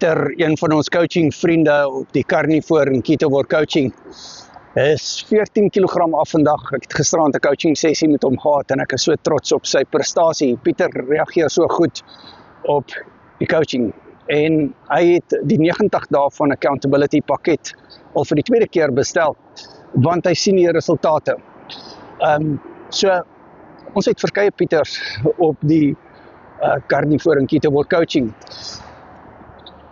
Pieter, een van ons coaching vriende op die Carnivore en Keto Coaching, is 14 kg af vandag. Ek het gisterand 'n coaching sessie met hom gehad en ek is so trots op sy prestasie. Pieter reageer so goed op die coaching en hy het die 90 dae van accountability pakket al vir die tweede keer bestel, want hy sien die resultate. So ons het verskeie Pieters op die Carnivore en Keto Coaching.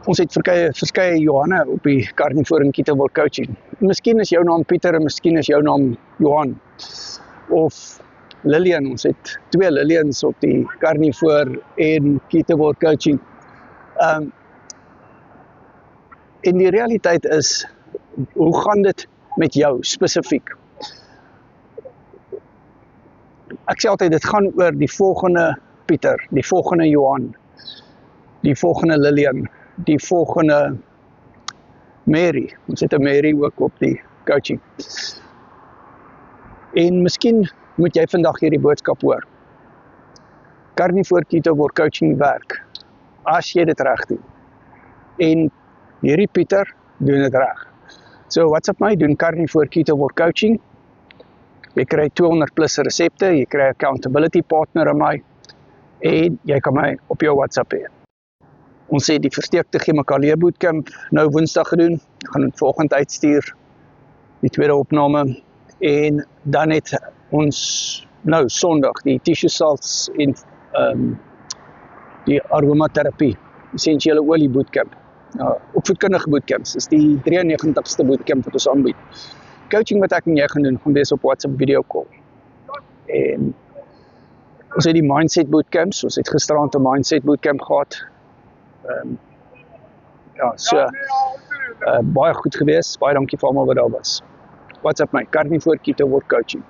Ons het verskeie Johanne op die Carnivore en Keto Coaching. Miskien is jou naam Pieter en miskien is jou naam Johan. Of Lillian, ons het 2 Lillians op die Carnivore en Keto Coaching. En die realiteit is, hoe gaan dit met jou spesifiek? Ek sê altyd, dit gaan oor die volgende Pieter, die volgende Johan, die volgende Lillian, die volgende Mary. Ons het 'n Mary ook op die coaching. En miskien moet jy vandag hierdie boodskap hoor. Carnivore Keto Coaching werk, as jy dit reg doen. En hierdie Pieter doen dit reg. So WhatsApp my, doen Carnivore Keto Coaching. Jy kry 200 plus resepte, jy kry accountability partner aan my, en jy kan my op jou WhatsApp hê. Ons het die versteekte chemikalie bootcamp nou Woensdag gedoen. Ek gaan dit volgende uitstuur, die tweede opname. En dan het ons nou Sondag die tissue salts en die aromatherapie, essensiële olie bootcamp. Opvoedkundige bootcamps, is die 93ste bootcamp wat ons aanbied. Coaching wat ek en jy gaan doen, gaan wees op WhatsApp video call. En ons het die mindset bootcamps, ons het gisterand 'n mindset bootcamp gehad. Baie goed gewees, baie dankie vir almal wat daar was. WhatsApp my, Carnivore Keto Coaching.